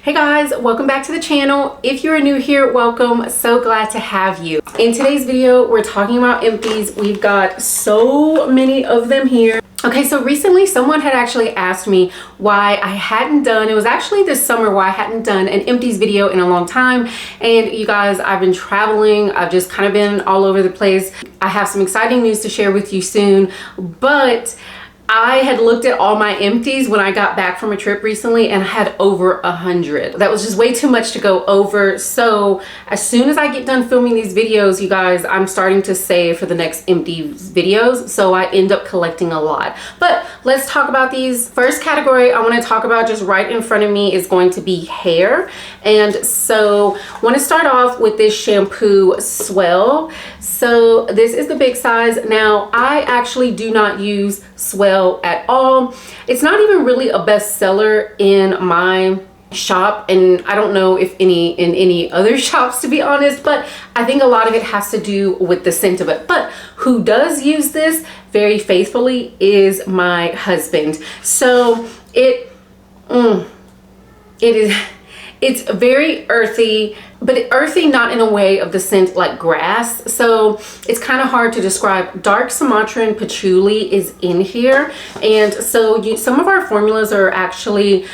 Hey guys, welcome back to the channel. If you're new here, welcome. So glad to have you. In today's video, we're talking about empties. We've got so many of them here. Okay, so recently someone had actually asked me why I hadn't done, it was actually this summer, why I hadn't done an empties video in a long time. And you guys, I've been traveling. I've just kind of been all over the place. I have some exciting news to share with you soon, but I had looked at all my empties when I got back from a trip recently and I had over 100. That was just way too much to go over. So as soon as I get done filming these videos, you guys, I'm starting to save for the next empties videos. So I end up collecting a lot. But let's talk about these. First category I want to talk about just right in front of me is going to be hair. And so I want to start off with this shampoo Swell. So this is the big size. Now I actually do not use Swell at all. It's not even really a bestseller in my shop, and I don't know if in any other shops, to be honest, but I think a lot of it has to do with the scent of it. But who does use this very faithfully is my husband. So it's very earthy, but earthy not in a way of the scent like grass. So it's kind of hard to describe. Dark Sumatran patchouli is in here. And so some of our formulas are actually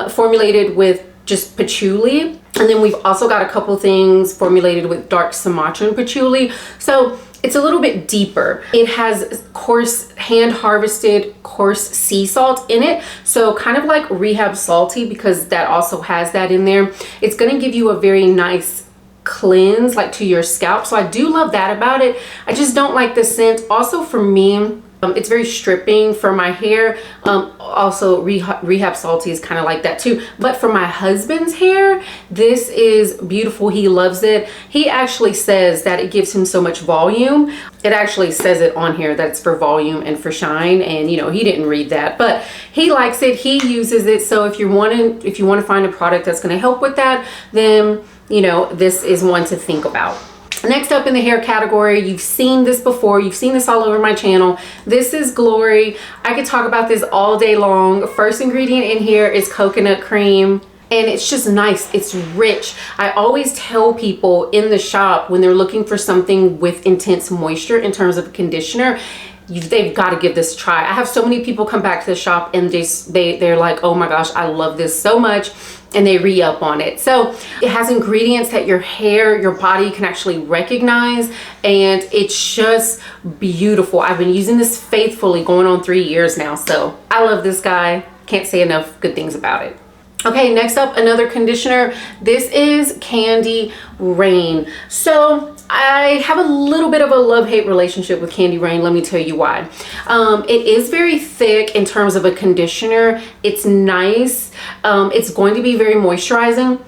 formulated with just patchouli. And then we've also got a couple things formulated with dark Sumatran patchouli. So it's a little bit deeper. It has coarse, hand harvested, coarse sea salt in it. So kind of like Rehab Salty, because that also has that in there. It's gonna give you a very nice cleanse like to your scalp. So I do love that about it. I just don't like the scent. Also for me, it's very stripping for my hair. Also Rehab Salty is kind of like that too. But for my husband's hair, this is beautiful. He loves it. He actually says that it gives him so much volume. It actually says it on here that it's for volume and for shine. And you know, he didn't read that, but he likes it. He uses it. So if you want to find a product that's going to help with that, then you know, this is one to think about. Next up in the hair category, you've seen this before. You've seen this all over my channel. This is Glory. I could talk about this all day long. First ingredient in here is coconut cream. And it's just nice. It's rich. I always tell people in the shop when they're looking for something with intense moisture in terms of a conditioner, they've got to give this a try. I have so many people come back to the shop and they're like, oh my gosh, I love this so much. And they re-up on it. So it has ingredients that your hair, your body can actually recognize, and it's just beautiful. I've been using this faithfully going on 3 years now. So I love this guy. Can't say enough good things about it. Okay, next up, another conditioner. This is Candy Rain. So I have a little bit of a love-hate relationship with Candy Rain. Let me tell you why. It is very thick in terms of a conditioner. It's nice. It's going to be very moisturizing.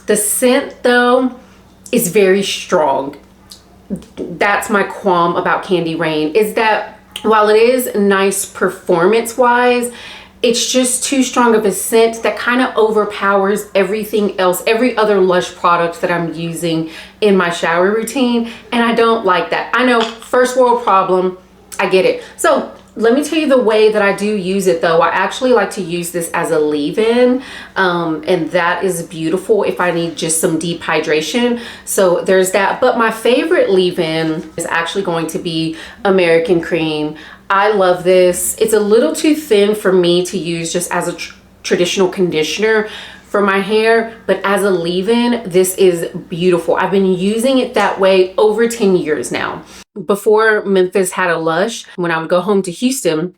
The scent, though, is very strong. That's my qualm about Candy Rain, is that while it is nice performance-wise, it's just too strong of a scent that kind of overpowers everything else, every other Lush product that I'm using in my shower routine. And I don't like that. I know, first world problem, I get it. So let me tell you the way that I do use it though. I actually like to use this as a leave-in, and that is beautiful if I need just some deep hydration. So there's that. But my favorite leave-in is actually going to be American Cream. I love this. It's a little too thin for me to use just as a traditional conditioner for my hair, but as a leave-in, this is beautiful. I've been using it that way over 10 years now. Before Memphis had a Lush, when I would go home to Houston,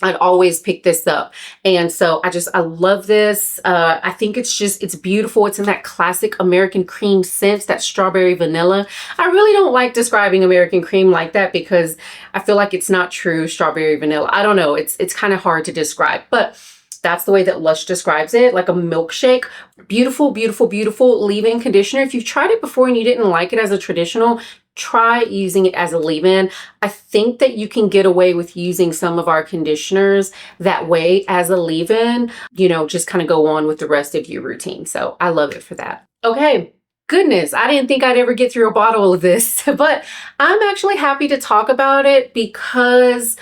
I'd always pick this up. And so I love this. I think it's beautiful. It's in that classic American Cream scent, that strawberry vanilla. I really don't like describing American Cream like that because I feel like it's not true strawberry vanilla. I don't know. It's kind of hard to describe, but that's the way that Lush describes it, like a milkshake. Beautiful, beautiful, beautiful leave-in conditioner. If you've tried it before and you didn't like it as a traditional, try using it as a leave-in. I think that you can get away with using some of our conditioners that way as a leave-in, you know, just kind of go on with the rest of your routine. So I love it for that. Okay. Goodness, I didn't think I'd ever get through a bottle of this, but I'm actually happy to talk about it because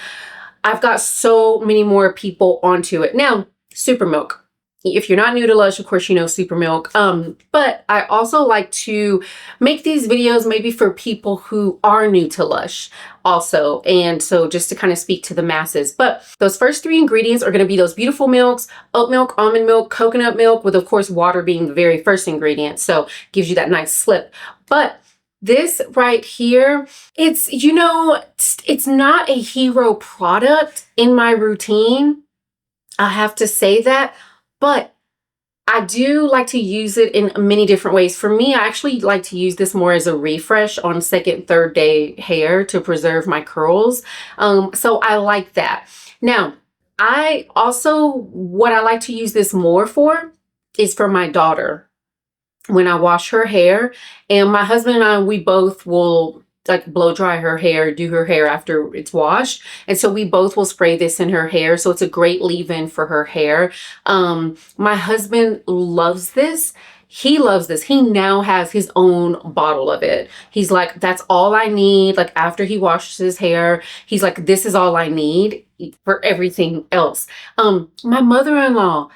I've got so many more people onto it. Now, Super Milk. If you're not new to Lush, of course, you know Super Milk. But I also like to make these videos maybe for people who are new to Lush also. And so just to kind of speak to the masses. But those first three ingredients are going to be those beautiful milks: oat milk, almond milk, coconut milk, with of course water being the very first ingredient. So gives you that nice slip. But this right here, it's, you know, it's not a hero product in my routine. I have to say that. But I do like to use it in many different ways. For me, I actually like to use this more as a refresh on second, third day hair to preserve my curls. So I like that. Now, I also, what I like to use this more for is for my daughter. When I wash her hair, and my husband and I, we both will like blow dry her hair, do her hair after it's washed. And so we both will spray this in her hair. So it's a great leave-in for her hair. My husband loves this. He loves this. He now has his own bottle of it. He's like, that's all I need. Like after he washes his hair, he's like, this is all I need for everything else. My mother-in-law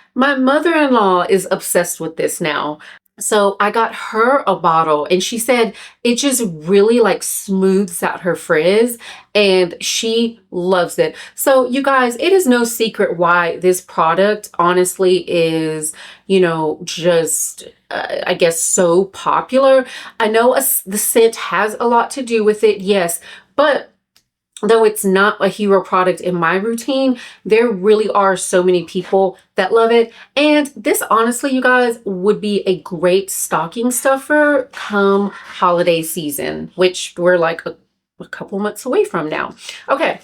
is obsessed with this now. So I got her a bottle, and she said it just really like smooths out her frizz, and she loves it. So you guys, it is no secret why this product honestly is, you know, just I guess so popular. I know the scent has a lot to do with it, yes, but though it's not a hero product in my routine, there really are so many people that love it. And this, honestly, you guys, would be a great stocking stuffer come holiday season, which we're like a couple months away from now. Okay.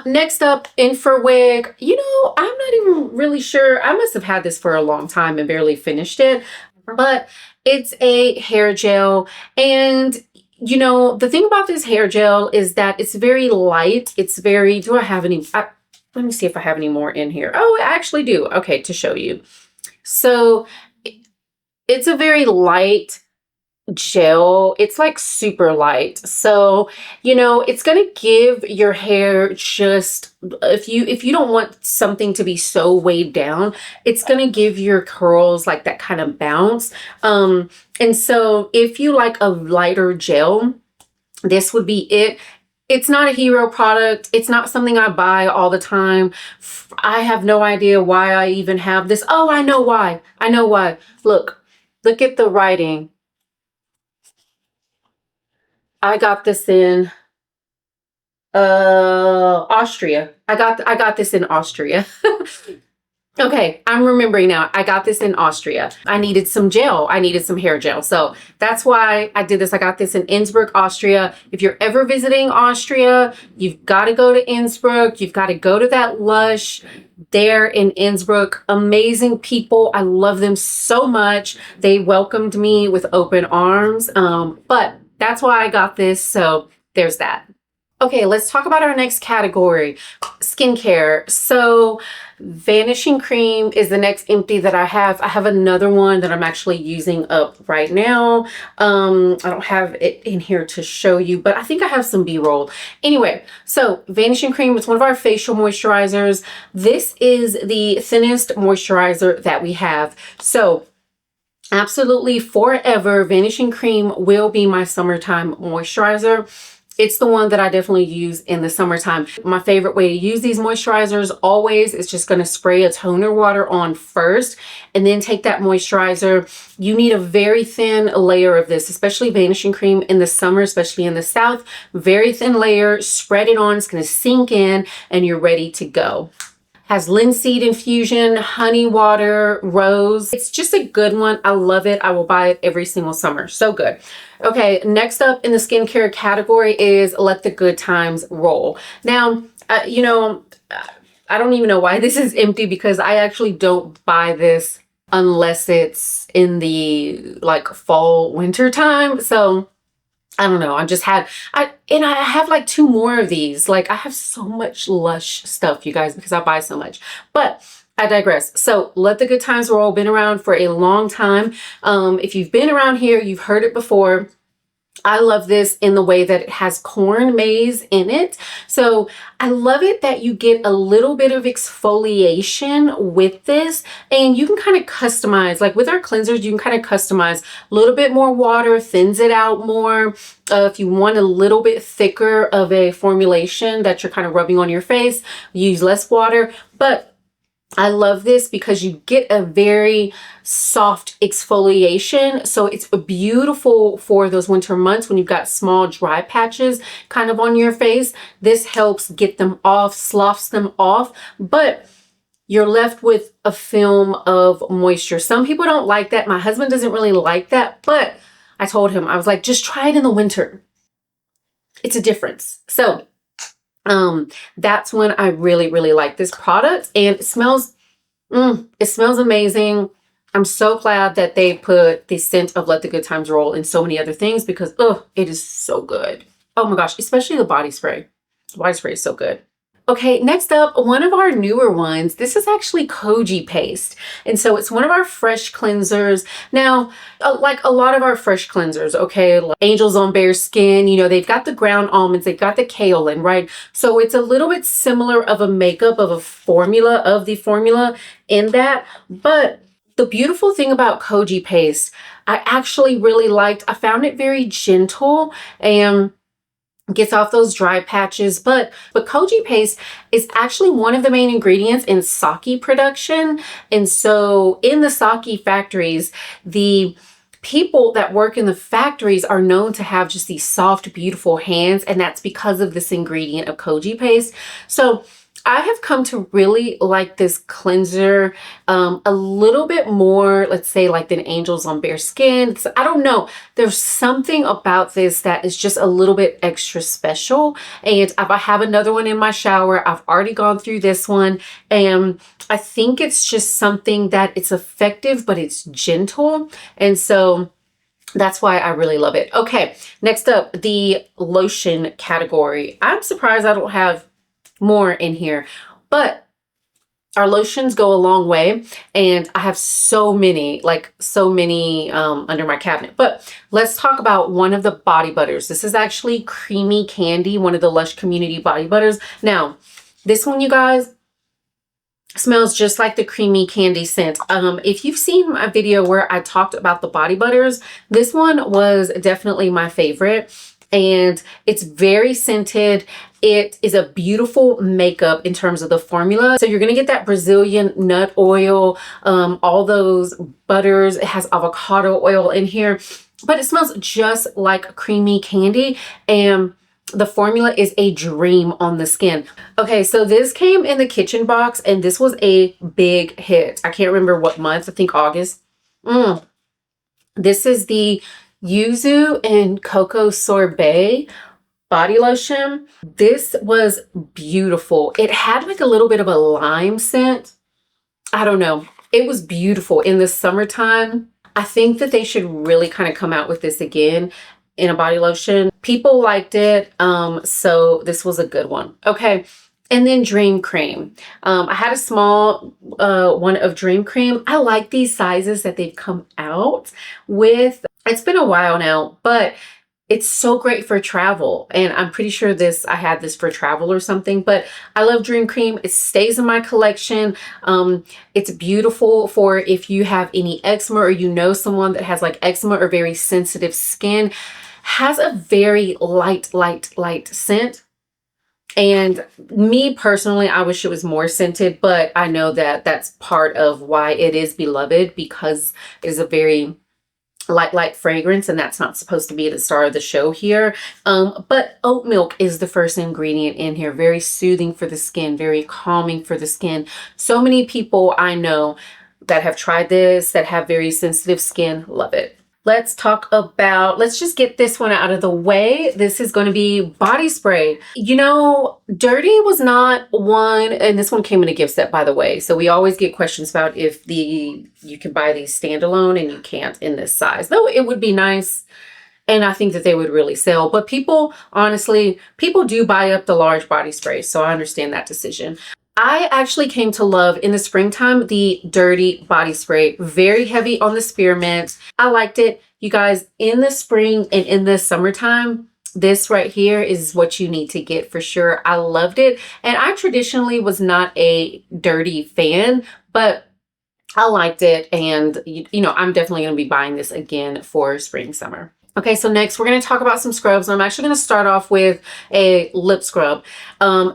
Next up, Infrawig. You know, I'm not even really sure. I must have had this for a long time and barely finished it, but it's a hair gel. And you know, the thing about this hair gel is that it's very light. It's very, do I have any, let me see if I have any more in here. Oh, I actually do. Okay, to show you. So it's a very light gel. It's like super light. So, you know, it's going to give your hair just, if you don't want something to be so weighed down, it's going to give your curls like that kind of bounce. And so if you like a lighter gel, this would be it. It's not a hero product. It's not something I buy all the time. I have no idea why I even have this. Oh, I know why. I know why. Look at the writing. I got this in Austria. I got this in Austria. Okay, I'm remembering now. I got this in Austria. I needed some gel. I needed some hair gel. So that's why I did this. I got this in Innsbruck, Austria. If you're ever visiting Austria, you've got to go to Innsbruck. You've got to go to that Lush there in Innsbruck. Amazing people. I love them so much. They welcomed me with open arms. But that's why I got this. So there's that. Okay, let's talk about our next category, skincare. So Vanishing Cream is the next empty that I have. I have another one that I'm actually using up right now. I don't have it in here to show you, but I think I have some B-roll. Anyway, so Vanishing Cream is one of our facial moisturizers. This is the thinnest moisturizer that we have. So absolutely forever, Vanishing Cream will be my summertime moisturizer. It's the one that I definitely use in the summertime. My favorite way to use these moisturizers always is just going to spray a toner water on first and then take that moisturizer. You need a very thin layer of this, especially Vanishing Cream in the summer, especially in the South. Very thin layer, spread it on, it's going to sink in, and you're ready to go. Has linseed infusion, honey water, rose. It's just a good one. I love it. I will buy it every single summer. So good. Okay, next up in the skincare category is Let the Good Times Roll. Now, you know, I don't even know why this is empty because I actually don't buy this unless it's in the like fall winter time. So I don't know. I have like 2 more of these. Like I have so much Lush stuff, you guys, because I buy so much. But I digress. So Let the Good Times Roll, been around for a long time. If you've been around here, you've heard it before. I love this in the way that it has corn maze in it. So I love it that you get a little bit of exfoliation with this, and you can kind of customize, like with our cleansers, you can kind of customize a little bit more water, thins it out more. If you want a little bit thicker of a formulation that you're kind of rubbing on your face, use less water. But I love this because you get a very soft exfoliation. So it's beautiful for those winter months when you've got small dry patches kind of on your face. This helps get them off, sloughs them off, but you're left with a film of moisture. Some people don't like that. My husband doesn't really like that, but I told him, I was like, just try it in the winter. It's a difference. So that's when I really, really like this product, and it smells amazing. I'm so glad that they put the scent of Let the Good Times Roll in so many other things because, it is so good. Oh my gosh, especially the body spray. The body spray is so good. Okay, next up, one of our newer ones. This is actually Koji paste. And so it's one of our fresh cleansers. Now, like a lot of our fresh cleansers, okay, like Angels on Bare Skin, you know, they've got the ground almonds, they've got the kaolin, right? So it's a little bit similar of a makeup of the formula in that. But the beautiful thing about Koji paste, I actually really liked, I found it very gentle and gets off those dry patches, but Koji paste is actually one of the main ingredients in sake production. And so in the sake factories, the people that work in the factories are known to have just these soft, beautiful hands, and that's because of this ingredient of Koji paste. So I have come to really like this cleanser a little bit more, let's say, like than Angels on Bare Skin. I don't know. There's something about this that is just a little bit extra special. And if I have another one in my shower, I've already gone through this one. And I think it's just something that it's effective, but it's gentle. And so that's why I really love it. Okay, next up, the lotion category. I'm surprised I don't have more in here, but our lotions go a long way, and I have so many under my cabinet. But let's talk about one of the body butters. This is actually Creamy Candy, one of the Lush community body butters. Now, this one, you guys, smells just like the Creamy Candy scent. If you've seen my video where I talked about the body butters, this one was definitely my favorite. And it's very scented. It is a beautiful makeup in terms of the formula. So you're going to get that Brazilian nut oil, all those butters. It has avocado oil in here, but it smells just like Creamy Candy. And the formula is a dream on the skin. Okay, so this came in the kitchen box, and this was a big hit. I can't remember what month. I think August. This is the Yuzu and Cocoa Sorbet body lotion. This was beautiful. It had like a little bit of a lime scent. I don't know. It was beautiful in the summertime. I think that they should really kind of come out with this again in a body lotion. People liked it. So this was a good one. Okay. And then Dream Cream. I had a small one of Dream Cream. I like these sizes that they've come out with. It's been a while now, but it's so great for travel. And I'm pretty sure I had this for travel or something, but I love Dream Cream. It stays in my collection. It's beautiful for if you have any eczema or you know someone that has like eczema or very sensitive skin. Has a very light scent. And me personally, I wish it was more scented, but I know that that's part of why it is beloved, because it is a very light fragrance, and that's not supposed to be the star of the show here. But oat milk is the first ingredient in here. Very soothing for the skin, very calming for the skin. So many people I know that have tried this, that have very sensitive skin, love it. Let's just get this one out of the way. This is going to be body spray. You know, Dirty was not one, and this one came in a gift set, by the way. So we always get questions about if you can buy these standalone, and you can't in this size. Though it would be nice, and I think that they would really sell. But people, honestly, people do buy up the large body sprays, so I understand that decision. I actually came to love in the springtime the Dirty Body Spray. Very heavy on the spearmint. I liked it. You guys, in the spring and in the summertime, this right here is what you need to get for sure. I loved it. And I traditionally was not a dirty fan, but I liked it. And, you know, I'm definitely going to be buying this again for spring, summer. Okay, so next we're going to talk about some scrubs. I'm actually going to start off with a lip scrub.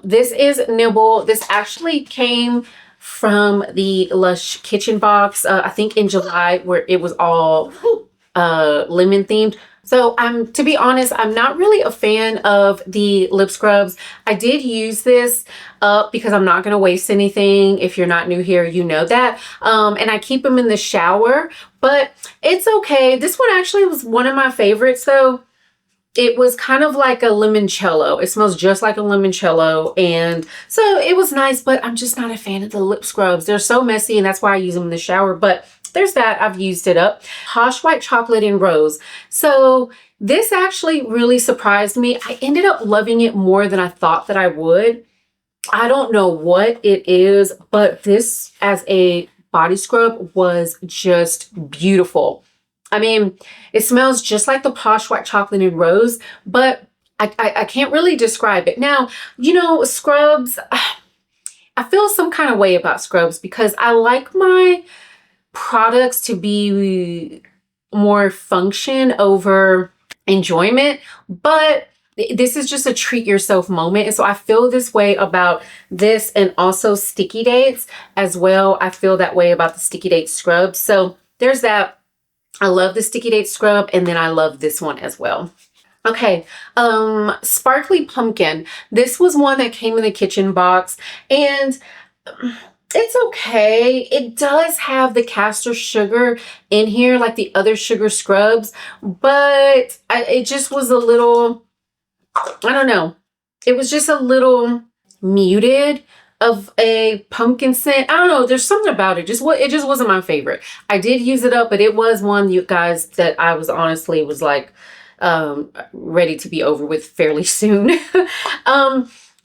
This is Nibble. This actually came from the Lush kitchen box, I think in July, where it was all lemon themed. So to be honest, I'm not really a fan of the lip scrubs. I did use this up because I'm not going to waste anything. If you're not new here, you know that. And I keep them in the shower, but it's okay. This one actually was one of my favorites though. It was kind of like a limoncello. It smells just like a limoncello. And so it was nice, but I'm just not a fan of the lip scrubs. They're so messy and that's why I use them in the shower. But there's that. I've used it up. Posh White Chocolate and Rose. So this actually really surprised me. I ended up loving it more than I thought that I would. I don't know what it is, but this as a body scrub was just beautiful. I mean, it smells just like the Posh White Chocolate and Rose, but I can't really describe it. Now, you know, scrubs, I feel some kind of way about scrubs because I like my products to be more function over enjoyment, but this is just a treat yourself moment. And so I feel this way about this and also Sticky Dates as well. I feel that way about the Sticky Dates scrub. So there's that. I love the Sticky Dates scrub and then I love this one as well. Okay, Sparkly Pumpkin. This was one that came in the kitchen box and it's okay. It does have the castor sugar in here like the other sugar scrubs, but it just was a little, I don't know. It was just a little muted of a pumpkin scent. I don't know. There's something about it. It just wasn't my favorite. I did use it up, but it was one, you guys, that I was honestly was like ready to be over with fairly soon.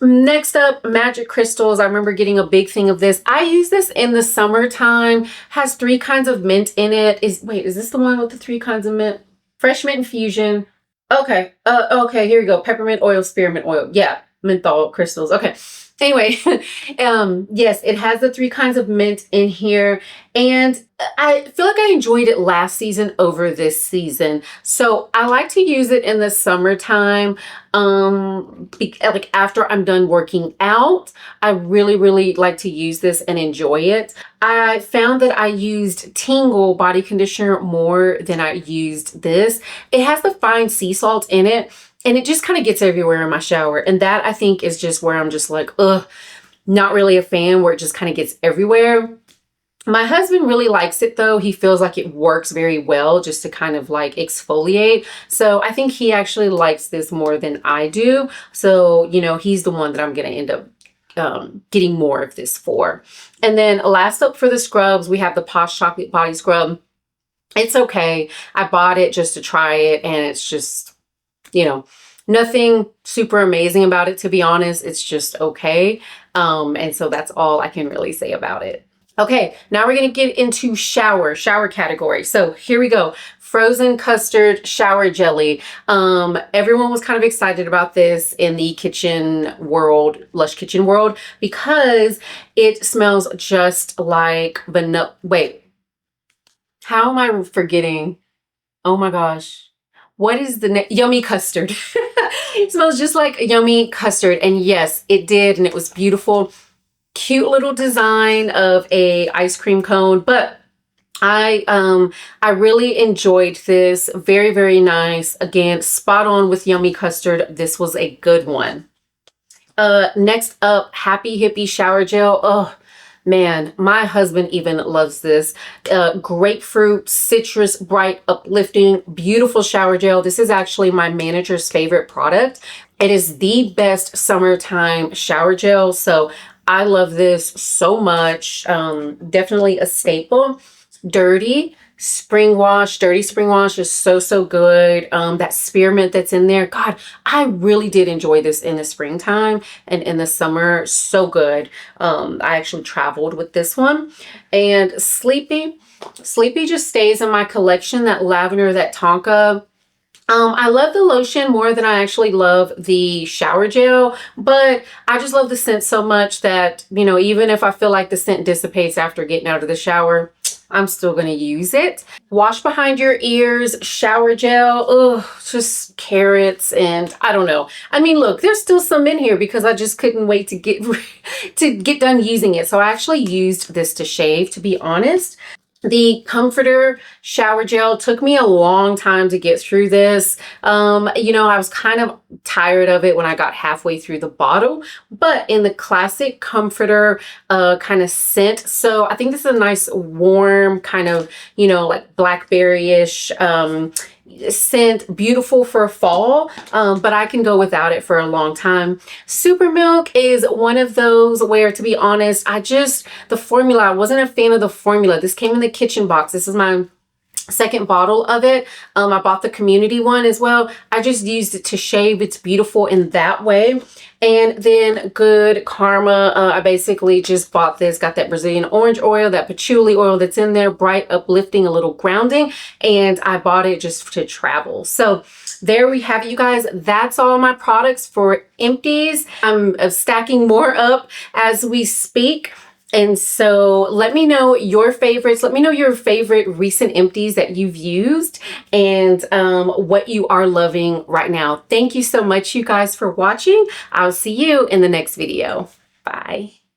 Next up, Magic Crystals. I remember getting a big thing of this. I use this in the summertime. Has 3 kinds of mint in it. Is this the one with the 3 kinds of mint? Fresh mint infusion. Okay. Okay, here we go. Peppermint oil, spearmint oil. Yeah, menthol crystals. Okay. Anyway, yes, it has the 3 kinds of mint in here. And I feel like I enjoyed it last season over this season. So I like to use it in the summertime. Like after I'm done working out, I really, really like to use this and enjoy it. I found that I used Tingle body conditioner more than I used this. It has the fine sea salt in it. And it just kind of gets everywhere in my shower. And that I think is just where I'm just like, ugh, not really a fan, where it just kind of gets everywhere. My husband really likes it though. He feels like it works very well just to kind of like exfoliate. So I think he actually likes this more than I do. So, you know, he's the one that I'm going to end up getting more of this for. And then last up for the scrubs, we have the Posh Chocolate Body Scrub. It's okay. I bought it just to try it and it's just, you know, nothing super amazing about it, to be honest. It's just okay. And so that's all I can really say about it. Okay, now we're going to get into shower category. So here we go. Frozen custard shower jelly. Everyone was kind of excited about this in the kitchen world, Lush kitchen world, because it smells just like vanilla. Wait, how am I forgetting? Oh my gosh. What is the yummy custard? It smells just like yummy custard. And yes, it did. And it was beautiful. Cute little design of a ice cream cone. But I really enjoyed this. Very, very nice. Again, spot on with yummy custard. This was a good one. Next up, Happy Hippie shower gel. Oh, man, my husband even loves this. Grapefruit, citrus, bright, uplifting, beautiful shower gel. This is actually my manager's favorite product. It is the best summertime shower gel. So I love this so much. Definitely a staple. Dirty, spring wash, dirty spring wash is so good. That spearmint that's in there, God, I really did enjoy this in the springtime and in the summer. So good. I actually traveled with this one. And Sleepy just stays in my collection. That lavender, that tonka. I love the lotion more than I actually love the shower gel, but I just love the scent so much that, you know, even if I feel like the scent dissipates after getting out of the shower, I'm still going to use it. Wash behind your ears, shower gel, ugh, just carrots, and I don't know. I mean, look, there's still some in here because I just couldn't wait to get done using it. So I actually used this to shave, to be honest. The Comforter shower gel took me a long time to get through this. You know, I was kind of tired of it when I got halfway through the bottle, but in the classic Comforter kind of scent. So I think this is a nice warm kind of, you know, like blackberry-ish scent, beautiful for fall, but I can go without it for a long time. Super Milk is one of those where, to be honest, the formula, I wasn't a fan of the formula. This came in the kitchen box. This is my second bottle of it. I bought the community one as well. I just used it to shave. It's beautiful in that way. And then Good Karma, I basically just bought this, got that Brazilian orange oil, that patchouli oil that's in there, bright, uplifting, a little grounding, and I bought it just to travel. So there we have it, you guys. That's all my products for Empties. I'm stacking more up as we speak. And so let me know your favorites. Let me know your favorite recent Empties that you've used and what you are loving right now. Thank you so much, you guys, for watching. I'll see you in the next video. Bye.